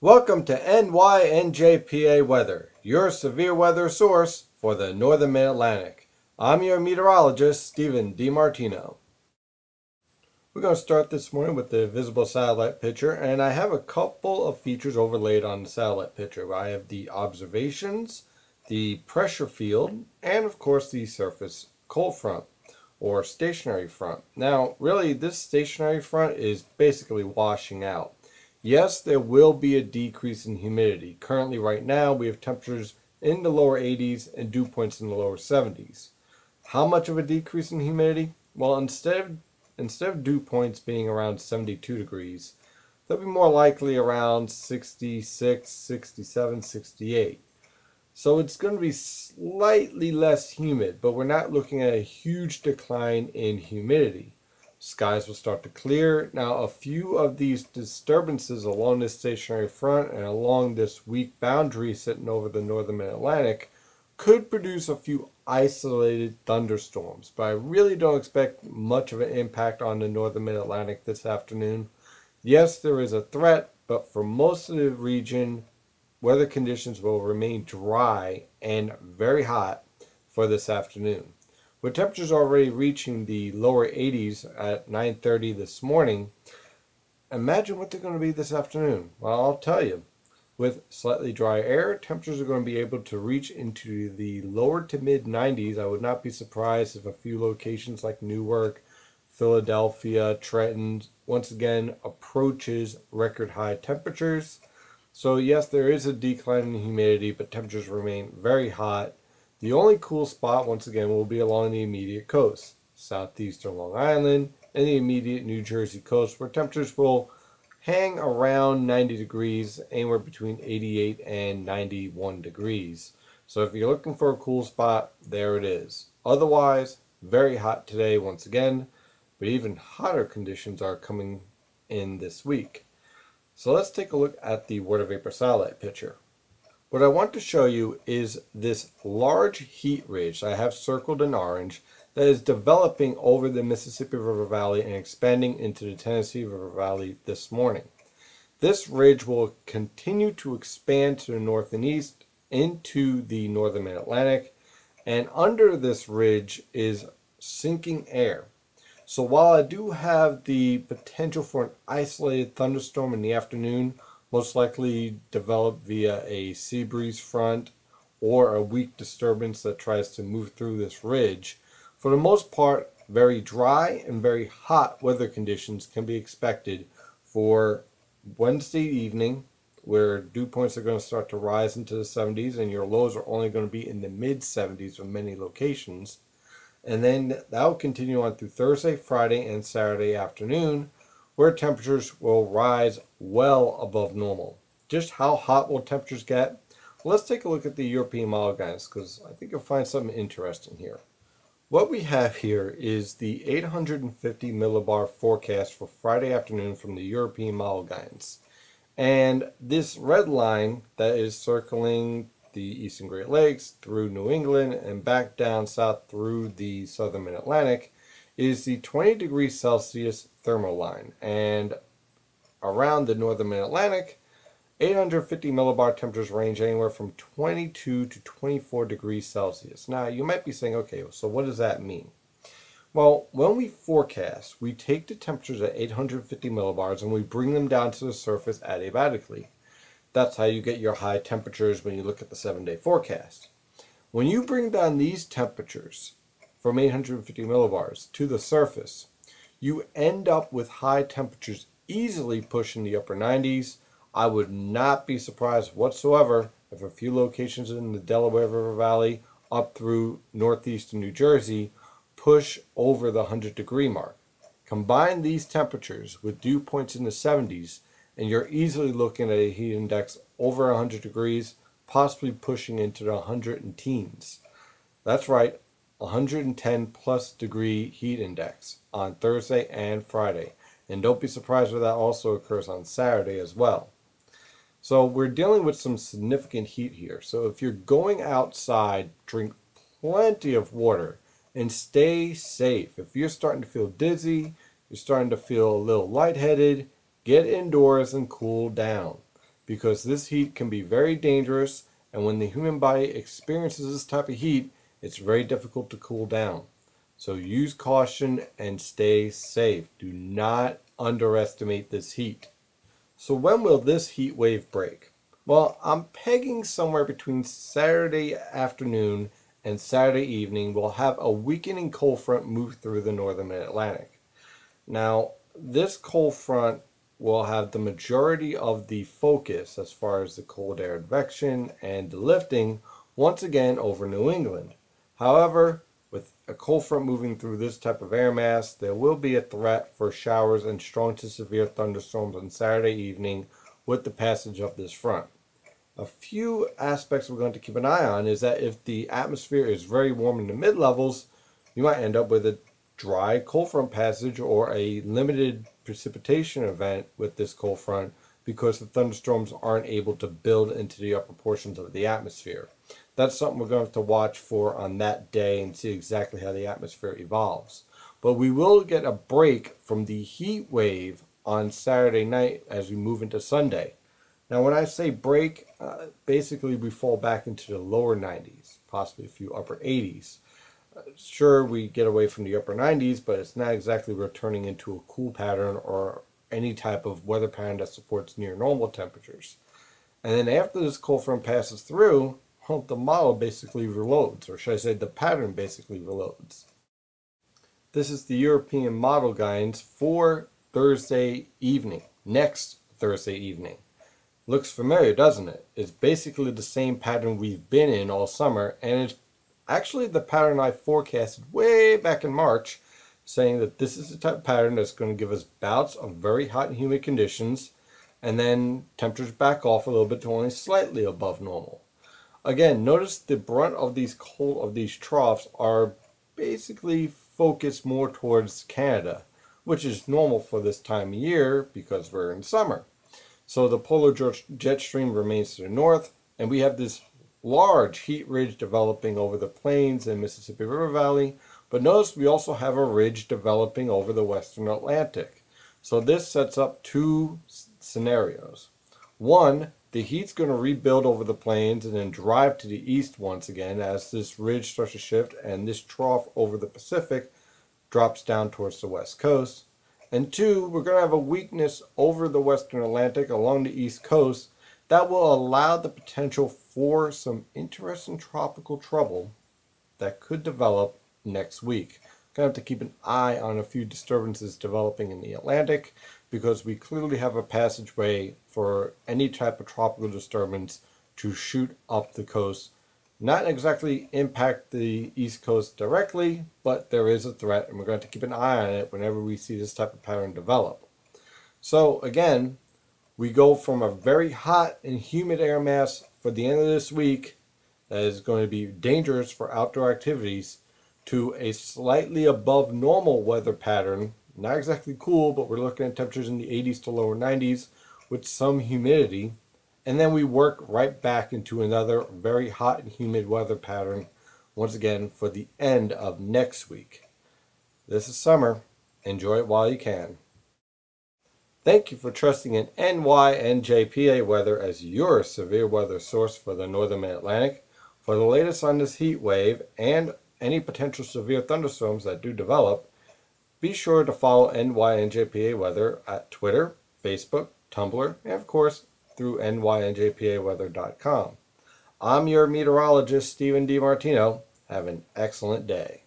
Welcome to NYNJPA Weather, your severe weather source for the Northern Mid-Atlantic. I'm your meteorologist, Stephen DiMartino. We're going to start this morning with the visible satellite picture, and I have a couple of features overlaid on the satellite picture. I have the observations, the pressure field, and of course the surface cold front or stationary front. Now, really, this stationary front is basically washing out. Yes, there will be a decrease in humidity. Currently, right now, we have temperatures in the lower 80s and dew points in the lower 70s. How much of a decrease in humidity? Well, instead of dew points being around 72 degrees, they'll be more likely around 66, 67, 68. So it's going to be slightly less humid, but we're not looking at a huge decline in humidity. Skies will start to clear. Now, a few of these disturbances along this stationary front and along this weak boundary sitting over the northern mid-Atlantic could produce a few isolated thunderstorms, but I really don't expect much of an impact on the northern mid-Atlantic this afternoon. Yes, there is a threat, but for most of the region, weather conditions will remain dry and very hot for this afternoon. With temperatures already reaching the lower 80s at 9:30 this morning, imagine what they're going to be this afternoon. Well, I'll tell you. With slightly dry air, temperatures are going to be able to reach into the lower to mid 90s. I would not be surprised if a few locations like Newark, Philadelphia, Trenton, once again approaches record high temperatures. So yes, there is a decline in humidity, but temperatures remain very hot. The only cool spot, once again, will be along the immediate coast, southeastern Long Island, and the immediate New Jersey coast, where temperatures will hang around 90 degrees, anywhere between 88 and 91 degrees. So if you're looking for a cool spot, there it is. Otherwise, very hot today once again, but even hotter conditions are coming in this week. So let's take a look at the water vapor satellite picture. What I want to show you is this large heat ridge I have circled in orange that is developing over the Mississippi River Valley and expanding into the Tennessee River Valley this morning. This ridge will continue to expand to the north and east into the northern mid-Atlantic, and under this ridge is sinking air. So while I do have the potential for an isolated thunderstorm in the afternoon, most likely developed via a sea breeze front or a weak disturbance that tries to move through this ridge, for the most part, very dry and very hot weather conditions can be expected for Wednesday evening, where dew points are going to start to rise into the 70s and your lows are only going to be in the mid 70s in many locations. And then that will continue on through Thursday, Friday, and Saturday afternoon, where temperatures will rise well above normal. Just how hot will temperatures get? Well, let's take a look at the European model guidance, because I think you'll find something interesting here. What we have here is the 850 millibar forecast for Friday afternoon from the European model guidance. And this red line that is circling the eastern Great Lakes through New England and back down south through the southern mid-Atlantic is the 20 degrees Celsius thermal line. And around the northern mid-Atlantic, 850 millibar temperatures range anywhere from 22 to 24 degrees Celsius. Now, you might be saying, okay, so what does that mean? Well, when we forecast, we take the temperatures at 850 millibars and we bring them down to the surface adiabatically. That's how you get your high temperatures when you look at the 7-day forecast. When you bring down these temperatures from 850 millibars to the surface, you end up with high temperatures easily pushing the upper 90s. I would not be surprised whatsoever if a few locations in the Delaware River Valley up through northeastern New Jersey push over the 100-degree mark. Combine these temperatures with dew points in the 70s, and you're easily looking at a heat index over 100 degrees, possibly pushing into the 100 teens. That's right, 110 plus degree heat index on Thursday and Friday. And don't be surprised if that also occurs on Saturday as well. So we're dealing with some significant heat here. So if you're going outside, drink plenty of water and stay safe. If you're starting to feel dizzy, you're starting to feel a little lightheaded, get indoors and cool down. because this heat can be very dangerous, and when the human body experiences this type of heat, it's very difficult to cool down. So use caution and stay safe. Do not underestimate this heat. So when will this heat wave break? Well, I'm pegging somewhere between Saturday afternoon and Saturday evening. We'll have a weakening cold front move through the northern Mid-Atlantic. Now, this cold front will have the majority of the focus as far as the cold air advection and the lifting once again over New England. However, with a cold front moving through this type of air mass, there will be a threat for showers and strong to severe thunderstorms on Saturday evening with the passage of this front. A few aspects we're going to keep an eye on is that if the atmosphere is very warm in the mid-levels, you might end up with a dry cold front passage or a limited precipitation event with this cold front because the thunderstorms aren't able to build into the upper portions of the atmosphere. That's something we're going to have to watch for on that day and see exactly how the atmosphere evolves. But we will get a break from the heat wave on Saturday night as we move into Sunday. Now when I say break, basically we fall back into the lower 90s, possibly a few upper 80s. Sure, we get away from the upper 90s, but it's not exactly returning into a cool pattern or any type of weather pattern that supports near normal temperatures. And then after this cold front passes through, well, the model basically reloads, or should I say the pattern basically reloads. This is the European model guidance for Thursday evening, next Thursday evening. Looks familiar, doesn't it? It's basically the same pattern we've been in all summer, and it's actually the pattern I forecasted way back in March, saying that this is the type of pattern that's going to give us bouts of very hot and humid conditions, and then temperatures back off a little bit to only slightly above normal. Again, notice the brunt of these troughs are basically focused more towards Canada, which is normal for this time of year because we're in summer. So the polar jet stream remains to the north, and we have this large heat ridge developing over the plains and Mississippi River Valley. But notice we also have a ridge developing over the western Atlantic. So this sets up two scenarios. One, the heat's going to rebuild over the plains and then drive to the east once again as this ridge starts to shift and this trough over the Pacific drops down towards the west coast. And two, we're going to have a weakness over the western Atlantic along the east coast that will allow the potential for some interesting tropical trouble that could develop next week. Going to have to keep an eye on a few disturbances developing in the Atlantic because we clearly have a passageway for any type of tropical disturbance to shoot up the coast. Not exactly impact the East Coast directly, but there is a threat, and we're going to keep an eye on it whenever we see this type of pattern develop. So again, we go from a very hot and humid air mass for the end of this week that is going to be dangerous for outdoor activities to a slightly above normal weather pattern. Not exactly cool, but we're looking at temperatures in the 80s to lower 90s with some humidity. And then we work right back into another very hot and humid weather pattern once again for the end of next week. This is summer. Enjoy it while you can. Thank you for trusting in NYNJPA Weather as your severe weather source for the northern Mid-Atlantic. For the latest on this heat wave and any potential severe thunderstorms that do develop, be sure to follow NYNJPA Weather at Twitter, Facebook, Tumblr, and of course through nyNJPAweather.com. I'm your meteorologist, Stephen DiMartino. Have an excellent day.